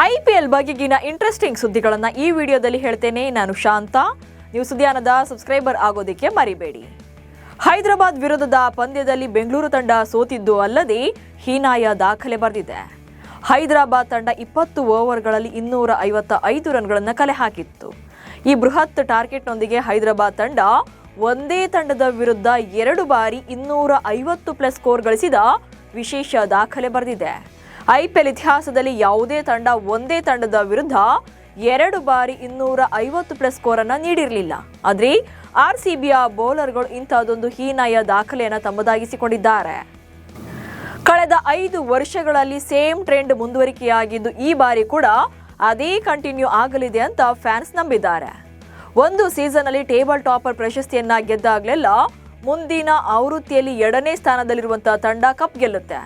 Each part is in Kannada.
IPL ಬಗೆಗಿನ ಇಂಟ್ರೆಸ್ಟಿಂಗ್ ಸುದ್ದಿಗಳನ್ನು ಈ ವಿಡಿಯೋದಲ್ಲಿ ಹೇಳ್ತೇನೆ. ನಾನು ಶಾಂತ. ನೀವು ಸುದ್ದಿಯಾನದ ಸಬ್ಸ್ಕ್ರೈಬರ್ ಆಗೋದಕ್ಕೆ ಮರಿಬೇಡಿ. ಹೈದರಾಬಾದ್ ವಿರುದ್ಧದ ಪಂದ್ಯದಲ್ಲಿ ಬೆಂಗಳೂರು ತಂಡ ಸೋತಿದ್ದು ಅಲ್ಲದೆ ಹೀನಾಯ ದಾಖಲೆ ಬರೆದಿದೆ. ಹೈದರಾಬಾದ್ ತಂಡ 20 ಓವರ್ಗಳಲ್ಲಿ 255 ರನ್ಗಳನ್ನು ಕಲೆ ಹಾಕಿತ್ತು. ಈ ಬೃಹತ್ ಟಾರ್ಗೆಟ್ನೊಂದಿಗೆ ಹೈದರಾಬಾದ್ ತಂಡ ಒಂದೇ ತಂಡದ ವಿರುದ್ಧ 2 ಬಾರಿ 250+ ಸ್ಕೋರ್ ಗಳಿಸಿದ ವಿಶೇಷ ದಾಖಲೆ ಬರೆದಿದೆ. IPL ಇತಿಹಾಸದಲ್ಲಿ ಯಾವುದೇ ತಂಡ ಒಂದೇ ತಂಡದ ವಿರುದ್ಧ 2 ಬಾರಿ 250+ ಸ್ಕೋರ್ ಅನ್ನು ನೀಡಿರಲಿಲ್ಲ. ಆದರೆ RCBಯ ಬೌಲರ್ಗಳು ಇಂಥದ್ದೊಂದು ಹೀನಾಯ ದಾಖಲೆಯನ್ನು ತಮ್ಮದಾಗಿಸಿಕೊಂಡಿದ್ದಾರೆ. ಕಳೆದ 5 ವರ್ಷಗಳಲ್ಲಿ ಸೇಮ್ ಟ್ರೆಂಡ್ ಮುಂದುವರಿಕೆಯಾಗಿದ್ದು ಈ ಬಾರಿ ಕೂಡ ಅದೇ ಕಂಟಿನ್ಯೂ ಆಗಲಿದೆ ಅಂತ ಫ್ಯಾನ್ಸ್ ನಂಬಿದ್ದಾರೆ. ಒಂದು ಸೀಸನ್ನಲ್ಲಿ ಟೇಬಲ್ ಟಾಪರ್ ಪ್ರಶಸ್ತಿಯನ್ನ ಗೆದ್ದಾಗಲೆಲ್ಲ ಮುಂದಿನ ಆವೃತ್ತಿಯಲ್ಲಿ 2ನೇ ಸ್ಥಾನದಲ್ಲಿರುವಂತಹ ತಂಡ ಕಪ್ ಗೆಲ್ಲುತ್ತೆ.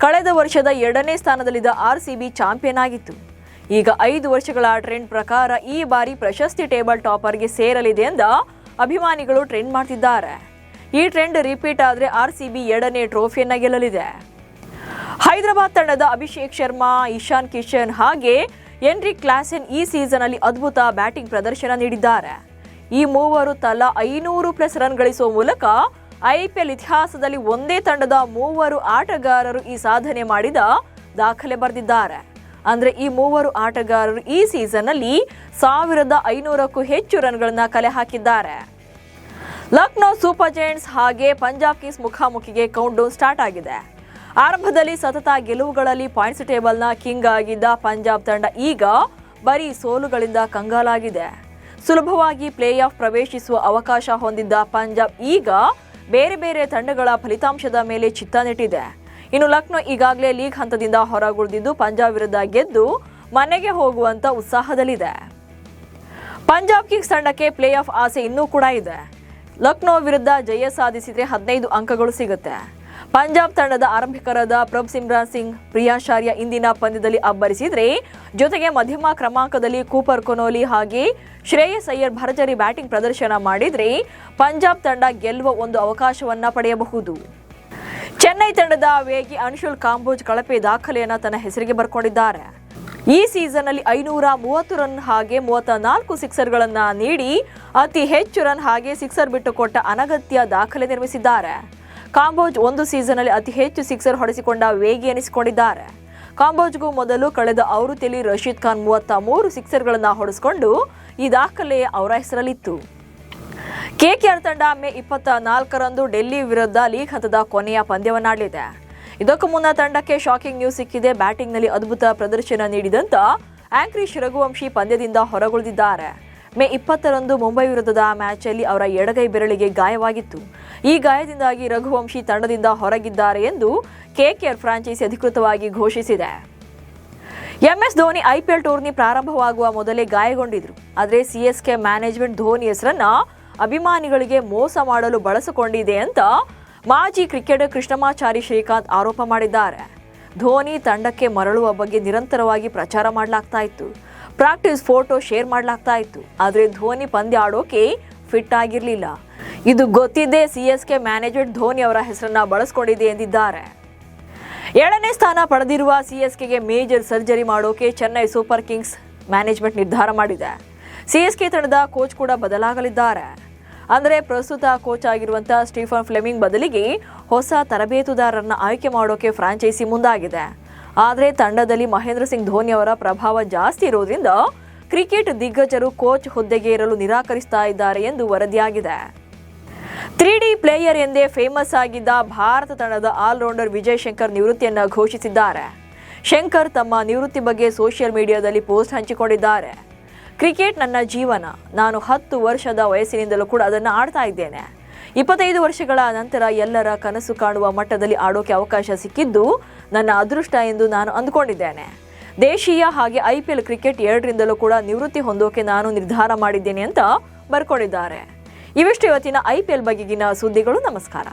ಕಳೆದ ವರ್ಷದ 2ನೇ ಸ್ಥಾನದಲ್ಲಿದ್ದ RCB ಚಾಂಪಿಯನ್ ಆಗಿತ್ತು. ಈಗ 5 ವರ್ಷಗಳ ಟ್ರೆಂಡ್ ಪ್ರಕಾರ ಈ ಬಾರಿ ಪ್ರಶಸ್ತಿ ಟೇಬಲ್ ಟಾಪರ್ಗೆ ಸೇರಲಿದೆ ಎಂದ ಅಭಿಮಾನಿಗಳು ಟ್ರೆಂಡ್ ಮಾಡ್ತಿದ್ದಾರೆ. ಈ ಟ್ರೆಂಡ್ ರಿಪೀಟ್ ಆದರೆ RCB 2ನೇ ಟ್ರೋಫಿಯನ್ನ ಗೆಲ್ಲಲಿದೆ. ಹೈದರಾಬಾದ್ ತಂಡದ ಅಭಿಷೇಕ್ ಶರ್ಮಾ, ಇಶಾನ್ ಕಿಶನ್ ಹಾಗೆ ಎನ್ರಿಕ್ ಕ್ಲಾಸೆನ್ ಈ ಸೀಸನ್ ಅಲ್ಲಿ ಅದ್ಭುತ ಬ್ಯಾಟಿಂಗ್ ಪ್ರದರ್ಶನ ನೀಡಿದ್ದಾರೆ. ಈ ಮೂವರು ತಲಾ 500+ ರನ್ ಗಳಿಸುವ ಮೂಲಕ IPL ಇತಿಹಾಸದಲ್ಲಿ ಒಂದೇ ತಂಡದ 3 ಆಟಗಾರರು ಈ ಸಾಧನೆ ಮಾಡಿದ ದಾಖಲೆ ಬರೆದಿದ್ದಾರೆ. ಅಂದ್ರೆ ಈ 3 ಆಟಗಾರರು ಈ ಸೀಸನ್ ಅಲ್ಲಿ 1500ಕ್ಕೂ ಹೆಚ್ಚು ರನ್ಗಳನ್ನ ಕಲೆ ಹಾಕಿದ್ದಾರೆ. ಲಕ್ನೋ ಸೂಪರ್ ಜೈಂಟ್ಸ್ ಹಾಗೆ ಪಂಜಾಬ್ ಕಿಂಗ್ಸ್ ಮುಖಾಮುಖಿಗೆ ಕೌಂಟ್ ಡೌನ್ ಸ್ಟಾರ್ಟ್ ಆಗಿದೆ. ಆರಂಭದಲ್ಲಿ ಸತತ ಗೆಲುವುಗಳಲ್ಲಿ ಪಾಯಿಂಟ್ಸ್ ಟೇಬಲ್ನ ಕಿಂಗ್ ಆಗಿದ್ದ ಪಂಜಾಬ್ ತಂಡ ಈಗ ಬರೀ ಸೋಲುಗಳಿಂದ ಕಂಗಾಲಾಗಿದೆ. ಸುಲಭವಾಗಿ ಪ್ಲೇ ಆಫ್ ಪ್ರವೇಶಿಸುವ ಅವಕಾಶ ಹೊಂದಿದ್ದ ಪಂಜಾಬ್ ಈಗ ಬೇರೆ ಬೇರೆ ತಂಡಗಳ ಫಲಿತಾಂಶದ ಮೇಲೆ ಚಿತ್ತ ನೆಟ್ಟಿದೆ. ಇನ್ನು ಲಕ್ನೋ ಈಗಾಗಲೇ ಲೀಗ್ ಹಂತದಿಂದ ಹೊರಗುಳಿದಿದ್ದು ಪಂಜಾಬ್ ವಿರುದ್ಧ ಗೆದ್ದು ಮನೆಗೆ ಹೋಗುವಂತ ಉತ್ಸಾಹದಲ್ಲಿದೆ. ಪಂಜಾಬ್ ಕಿಂಗ್ಸ್ ತಂಡಕ್ಕೆ ಪ್ಲೇ ಆಫ್ ಆಸೆ ಇನ್ನೂ ಕೂಡ ಇದೆ. ಲಕ್ನೋ ವಿರುದ್ಧ ಜಯ ಸಾಧಿಸಿದ್ರೆ 15 ಅಂಕಗಳು ಸಿಗುತ್ತೆ. ಪಂಜಾಬ್ ತಂಡದ ಆರಂಭಿಕರಾದ ಪ್ರಭ್ಸಿಮ್ರಾನ್ ಸಿಂಗ್, ಪ್ರಿಯಾಂಶಾರ್ಯ ಇಂದಿನ ಪಂದ್ಯದಲ್ಲಿ ಅಬ್ಬರಿಸಿದ್ರೆ, ಜೊತೆಗೆ ಮಧ್ಯಮ ಕ್ರಮಾಂಕದಲ್ಲಿ ಕೂಪರ್ ಕೊನೋಲಿ ಹಾಗೆ ಶ್ರೇಯಸ್ ಅಯ್ಯರ್ ಭರ್ಜರಿ ಬ್ಯಾಟಿಂಗ್ ಪ್ರದರ್ಶನ ಮಾಡಿದ್ರೆ ಪಂಜಾಬ್ ತಂಡ ಗೆಲ್ಲುವ ಒಂದು ಅವಕಾಶವನ್ನ ಪಡೆಯಬಹುದು. ಚೆನ್ನೈ ತಂಡದ ವೇಗಿ ಅನ್ಶುಲ್ ಕಾಂಬೋಜ್ ಕಳಪೆ ದಾಖಲೆಯನ್ನ ತನ್ನ ಹೆಸರಿಗೆ ಬರ್ಕೊಂಡಿದ್ದಾರೆ. ಈ ಸೀಸನ್ ಅಲ್ಲಿ 530 ರನ್ ಹಾಗೆ 34 ಸಿಕ್ಸರ್ಗಳನ್ನ ನೀಡಿ ಅತಿ ಹೆಚ್ಚು ರನ್ ಹಾಗೆ ಸಿಕ್ಸರ್ ಬಿಟ್ಟುಕೊಟ್ಟ ಅನಗತ್ಯ ದಾಖಲೆ ನಿರ್ಮಿಸಿದ್ದಾರೆ. ಕಾಂಬೋಜ್ ಒಂದು ಸೀಸನ್ ಅಲ್ಲಿ ಅತಿ ಹೆಚ್ಚು ಸಿಕ್ಸರ್ ಹೊಡೆಸಿಕೊಂಡ ವೇಗಿ ಎನಿಸಿಕೊಂಡಿದ್ದಾರೆ. ಕಾಂಬೋಜ್ಗೂ ಮೊದಲು ಕಳೆದ ಆವೃತ್ತಿಯಲ್ಲಿ ರಶೀದ್ ಖಾನ್ 33 ಸಿಕ್ಸರ್ಗಳನ್ನ ಹೊಡೆಸಿಕೊಂಡು ಈ ದಾಖಲೆ ಅವರ ಹೆಸರಲ್ಲಿತ್ತು. KKR ತಂಡ ಮೇ 24ರಂದು ಡೆಲ್ಲಿ ವಿರುದ್ಧ ಲೀಗ್ ಹಂತದ ಕೊನೆಯ ಪಂದ್ಯವನ್ನಾಡಲಿದೆ. ಇದಕ್ಕೂ ಮುನ್ನ ತಂಡಕ್ಕೆ ಶಾಕಿಂಗ್ ನ್ಯೂಸ್ ಸಿಕ್ಕಿದೆ. ಬ್ಯಾಟಿಂಗ್ನಲ್ಲಿ ಅದ್ಭುತ ಪ್ರದರ್ಶನ ನೀಡಿದಂತ ಆಂಕ್ರಿಶ್ ರಘುವಂಶಿ ಪಂದ್ಯದಿಂದ ಹೊರಗುಳಿದಿದ್ದಾರೆ. ಮೇ 20ರಂದು ಮುಂಬೈ ವಿರುದ್ಧದ ಮ್ಯಾಚ್ ಅಲ್ಲಿ ಅವರ ಎಡಗೈ ಬೆರಳಿಗೆ ಗಾಯವಾಗಿತ್ತು. ಈ ಗಾಯದಿಂದಾಗಿ ರಘುವಂಶಿ ತಂಡದಿಂದ ಹೊರಗಿದ್ದಾರೆ ಎಂದು KKR ಫ್ರಾಂಚೈಸಿ ಅಧಿಕೃತವಾಗಿ ಘೋಷಿಸಿದೆ. MS ಧೋನಿ IPL ಟೂರ್ನಿ ಪ್ರಾರಂಭವಾಗುವ ಮೊದಲೇ ಗಾಯಗೊಂಡಿದ್ರು. ಆದರೆ CSK ಮ್ಯಾನೇಜ್ಮೆಂಟ್ ಧೋನಿ ಹೆಸರನ್ನ ಅಭಿಮಾನಿಗಳಿಗೆ ಮೋಸ ಮಾಡಲು ಬಳಸಿಕೊಂಡಿದೆ ಅಂತ ಮಾಜಿ ಕ್ರಿಕೆಟರ್ ಕೃಷ್ಣಮಾಚಾರಿ ಶ್ರೀಕಾಂತ್ ಆರೋಪ ಮಾಡಿದ್ದಾರೆ. ಧೋನಿ ತಂಡಕ್ಕೆ ಮರಳುವ ಬಗ್ಗೆ ನಿರಂತರವಾಗಿ ಪ್ರಚಾರ ಮಾಡಲಾಗ್ತಾ ಇತ್ತು. ಪ್ರಾಕ್ಟೀಸ್ ಫೋಟೋ ಶೇರ್ ಮಾಡಲಾಗ್ತಾ ಇತ್ತು. ಆದರೆ ಧೋನಿ ಪಂದ್ಯ ಆಡೋಕೆ ಫಿಟ್ ಆಗಿರಲಿಲ್ಲ. ಇದು ಗೊತ್ತಿದ್ದೇ CSK ಮ್ಯಾನೇಜ್ಮೆಂಟ್ ಧೋನಿ ಅವರ ಹೆಸರನ್ನ ಬಳಸಿಕೊಂಡಿದೆ ಎಂದಿದ್ದಾರೆ. 7ನೇ ಸ್ಥಾನ ಪಡೆದಿರುವ CSKಗೆ ಮೇಜರ್ ಸರ್ಜರಿ ಮಾಡೋಕೆ ಚೆನ್ನೈ ಸೂಪರ್ ಕಿಂಗ್ಸ್ ಮ್ಯಾನೇಜ್ಮೆಂಟ್ ನಿರ್ಧಾರ ಮಾಡಿದೆ. CSK ತಂಡದ ಕೋಚ್ ಕೂಡ ಬದಲಾಗಲಿದ್ದಾರೆ. ಅಂದರೆ ಪ್ರಸ್ತುತ ಕೋಚ್ ಆಗಿರುವಂತಹ ಸ್ಟೀಫನ್ ಫ್ಲೆಮಿಂಗ್ ಬದಲಿಗೆ ಹೊಸ ತರಬೇತುದಾರರನ್ನ ಆಯ್ಕೆ ಮಾಡೋಕೆ ಫ್ರಾಂಚೈಸಿ ಮುಂದಾಗಿದೆ. ಆದರೆ ತಂಡದಲ್ಲಿ ಮಹೇಂದ್ರ ಸಿಂಗ್ ಧೋನಿ ಅವರ ಪ್ರಭಾವ ಜಾಸ್ತಿ ಇರೋದ್ರಿಂದ ಕ್ರಿಕೆಟ್ ದಿಗ್ಗಜರು ಕೋಚ್ ಹುದ್ದೆಗೆ ಇರಲು ನಿರಾಕರಿಸ್ತಾ ಇದ್ದಾರೆ ಎಂದು ವರದಿಯಾಗಿದೆ. 3D ಪ್ಲೇಯರ್ ಎಂದೇ ಫೇಮಸ್ ಆಗಿದ್ದ ಭಾರತ ತಂಡದ ಆಲ್ರೌಂಡರ್ ವಿಜಯ್ ಶಂಕರ್ ನಿವೃತ್ತಿಯನ್ನು ಘೋಷಿಸಿದ್ದಾರೆ. ಶಂಕರ್ ತಮ್ಮ ನಿವೃತ್ತಿ ಬಗ್ಗೆ ಸೋಷಿಯಲ್ ಮೀಡಿಯಾದಲ್ಲಿ ಪೋಸ್ಟ್ ಹಂಚಿಕೊಂಡಿದ್ದಾರೆ. ಕ್ರಿಕೆಟ್ ನನ್ನ ಜೀವನ. ನಾನು 10 ವರ್ಷದ ವಯಸ್ಸಿನಿಂದಲೂ ಕೂಡ ಅದನ್ನು ಆಡ್ತಾ ಇದ್ದೇನೆ. 25 ವರ್ಷಗಳ ನಂತರ ಎಲ್ಲರ ಕನಸು ಕಾಣುವ ಮಟ್ಟದಲ್ಲಿ ಆಡೋಕೆ ಅವಕಾಶ ಸಿಕ್ಕಿದ್ದು ನನ್ನ ಅದೃಷ್ಟ ಎಂದು ನಾನು ಅಂದುಕೊಂಡಿದ್ದೇನೆ. ದೇಶೀಯ ಹಾಗೆ IPL ಕ್ರಿಕೆಟ್ ಎರಡರಿಂದಲೂ ಕೂಡ ನಿವೃತ್ತಿ ಹೊಂದೋಕೆ ನಾನು ನಿರ್ಧಾರ ಮಾಡಿದ್ದೇನೆ ಅಂತ ಬರ್ಕೊಂಡಿದ್ದಾರೆ. ಇವಿಷ್ಟು ಇವತ್ತಿನ IPL ಬಗೆಗಿನ ಸುದ್ದಿಗಳು. ನಮಸ್ಕಾರ.